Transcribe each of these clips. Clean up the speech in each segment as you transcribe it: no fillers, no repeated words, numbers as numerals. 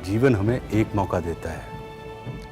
जीवन हमें एक मौका देता है,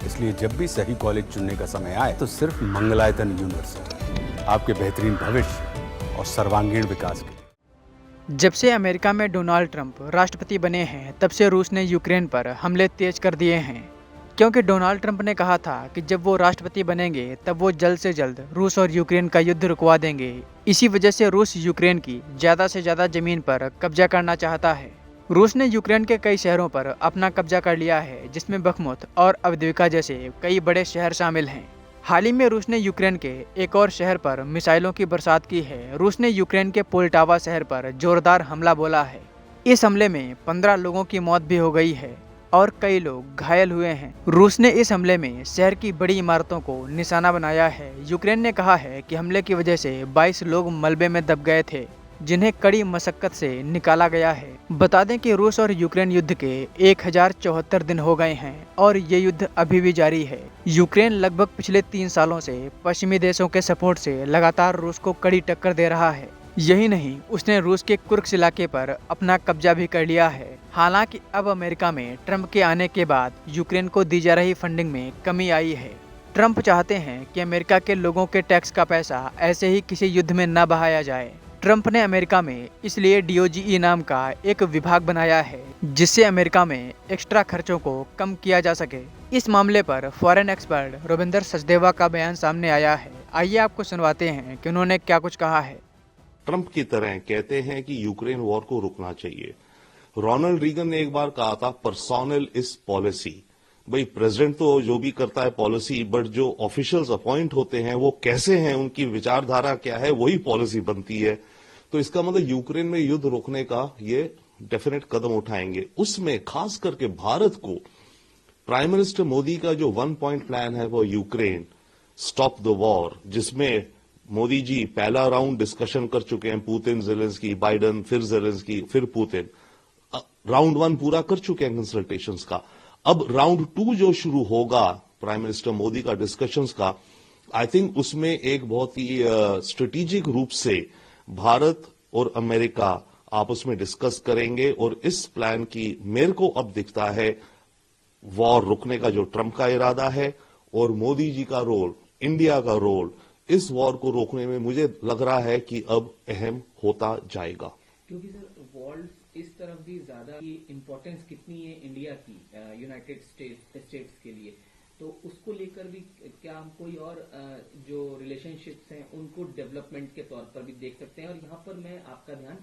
इसलिए जब भी सही कॉलेज चुनने का समय आए तो सिर्फ मंगलायतन यूनिवर्सिटी आपके बेहतरीन भविष्य और सर्वांगीण विकास के लिए। जब से अमेरिका में डोनाल्ड ट्रंप राष्ट्रपति बने हैं तब से रूस ने यूक्रेन पर हमले तेज कर दिए हैं, क्योंकि डोनाल्ड ट्रंप ने कहा था कि जब वो राष्ट्रपति बनेंगे तब वो जल्द से जल्द रूस और यूक्रेन का युद्ध रुकवा देंगे। इसी वजह से रूस यूक्रेन की ज़्यादा से ज़्यादा ज़मीन पर कब्जा करना चाहता है। रूस ने यूक्रेन के कई शहरों पर अपना कब्जा कर लिया है, जिसमें बखमुत और अवदीविका जैसे कई बड़े शहर शामिल हैं। हाल ही में रूस ने यूक्रेन के एक और शहर पर मिसाइलों की बरसात की है। रूस ने यूक्रेन के पोल्टावा शहर पर जोरदार हमला बोला है। इस हमले में 15 लोगों की मौत भी हो गई है और कई लोग घायल हुए हैं। रूस ने इस हमले में शहर की बड़ी इमारतों को निशाना बनाया है। यूक्रेन ने कहा है कि हमले की वजह से 22 लोग मलबे में दब गए थे, जिन्हें कड़ी मशक्कत से निकाला गया है। बता दें कि रूस और यूक्रेन युद्ध के 1074 दिन हो गए हैं और ये युद्ध अभी भी जारी है। यूक्रेन लगभग पिछले 3 सालों से पश्चिमी देशों के सपोर्ट से लगातार रूस को कड़ी टक्कर दे रहा है। यही नहीं, उसने रूस के कुर्स्क इलाके पर अपना कब्जा भी कर लिया है। हालांकि अब अमेरिका में ट्रंप के आने के बाद यूक्रेन को दी जा रही फंडिंग में कमी आई है। ट्रंप चाहते हैं कि अमेरिका के लोगों के टैक्स का पैसा ऐसे ही किसी युद्ध में न बहाया जाए। ट्रंप ने अमेरिका में इसलिए DOGE नाम का एक विभाग बनाया है, जिससे अमेरिका में एक्स्ट्रा खर्चों को कम किया जा सके। इस मामले पर फॉरेन एक्सपर्ट रविंदर सचदेवा का बयान सामने आया है। आइए आपको सुनवाते हैं कि उन्होंने क्या कुछ कहा है। ट्रंप की तरह कहते हैं कि यूक्रेन वॉर को रुकना चाहिए। रोनाल्ड रीगन ने एक बार कहा था, पर्सोनल इज पॉलिसी। भाई, प्रेसिडेंट तो जो भी करता है पॉलिसी, बट जो ऑफिशियल्स अपॉइंट होते हैं वो कैसे हैं, उनकी विचारधारा क्या है, वही पॉलिसी बनती है। तो इसका मतलब यूक्रेन में युद्ध रोकने का ये डेफिनेट कदम उठाएंगे। उसमें खास करके भारत को प्राइम मिनिस्टर मोदी का जो 1 पॉइंट प्लान है वो यूक्रेन स्टॉप द वॉर, जिसमें मोदी जी पहला राउंड डिस्कशन कर चुके हैं, पुतिन, ज़ेलेंस्की, बाइडेन, फिर ज़ेलेंस्की, फिर पुतिन। राउंड 1 पूरा कर चुके हैं कंसल्टेशंस का। अब राउंड 2 जो शुरू होगा प्राइम मिनिस्टर मोदी का डिस्कशंस का, आई थिंक उसमें एक बहुत ही स्ट्रेटेजिक रूप से भारत और अमेरिका आपस में डिस्कस करेंगे। और इस प्लान की मेरे को अब दिखता है वॉर रुकने का जो ट्रंप का इरादा है और मोदी जी का रोल, इंडिया का रोल इस वॉर को रोकने में मुझे लग रहा है कि अब अहम होता जाएगा। क्योंकि सर वॉर इस तरफ भी ज्यादा इम्पोर्टेंस कितनी है इंडिया की यूनाइटेड स्टेट्स के लिए, तो उसको लेकर भी क्या हम कोई और जो रिलेशनशिप्स हैं उनको डेवलपमेंट के तौर पर भी देख सकते हैं। और यहाँ पर मैं आपका ध्यान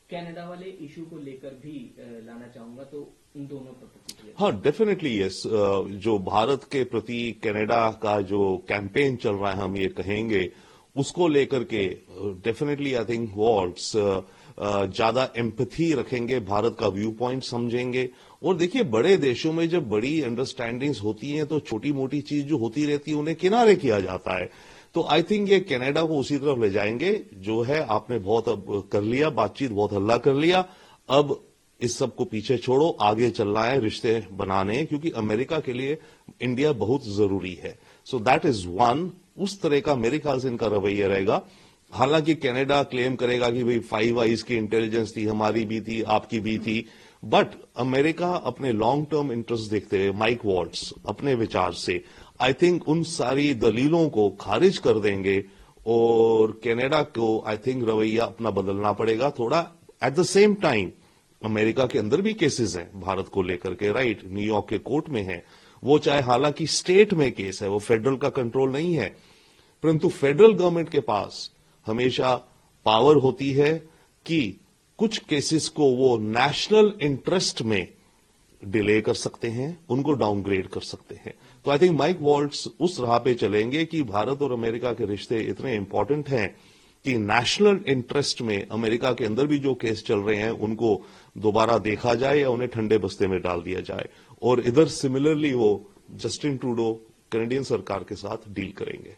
कनाडा वाले इशू को लेकर भी लाना चाहूंगा, तो उन दोनों पर प्रतिक्रिया। हाँ, डेफिनेटली यस। जो भारत के प्रति कनाडा का जो कैंपेन चल रहा है, हम ये कहेंगे, उसको लेकर के डेफिनेटली आई थिंक वॉर्ड्स ज्यादा एम्पैथी रखेंगे, भारत का व्यू पॉइंट समझेंगे। और देखिए, बड़े देशों में जब बड़ी अंडरस्टैंडिंग्स होती हैं तो छोटी मोटी चीज जो होती रहती है उन्हें किनारे किया जाता है। तो आई थिंक ये कनाडा को उसी तरफ ले जाएंगे। जो है, आपने बहुत अब कर लिया बातचीत, बहुत हल्ला कर लिया, अब इस सब को पीछे छोड़ो, आगे चलना है, रिश्ते बनाने हैं, क्योंकि अमेरिका के लिए इंडिया बहुत जरूरी है। So that is one. उस तरह का मेरे ख्याल से इनका रवैया रहेगा। हालांकि कनाडा क्लेम करेगा कि भाई 5 आईज की इंटेलिजेंस थी, हमारी भी थी, आपकी भी थी, बट अमेरिका अपने लॉन्ग टर्म इंटरेस्ट देखते हुए, माइक वॉल्ट्स अपने विचार से आई थिंक उन सारी दलीलों को खारिज कर देंगे और कनाडा को आई थिंक रवैया अपना बदलना पड़ेगा थोड़ा। At the same time America के अंदर भी केसेस हैं भारत को लेकर के, राइट, न्यूयॉर्क के कोर्ट में है वो, चाहे हालांकि स्टेट में केस है, वो फेडरल का कंट्रोल नहीं है, परंतु फेडरल गवर्नमेंट के पास हमेशा पावर होती है कि कुछ केसेस को वो नेशनल इंटरेस्ट में डिले कर सकते हैं, उनको डाउनग्रेड कर सकते हैं। तो आई थिंक माइक वॉल्ट्स उस राह पे चलेंगे कि भारत और अमेरिका के रिश्ते इतने इंपॉर्टेंट हैं कि नेशनल इंटरेस्ट में अमेरिका के अंदर भी जो केस चल रहे हैं उनको दोबारा देखा जाए या उन्हें ठंडे बस्ते में डाल दिया जाए। और इधर सिमिलरली वो जस्टिन ट्रूडो कनेडियन सरकार के साथ डील करेंगे।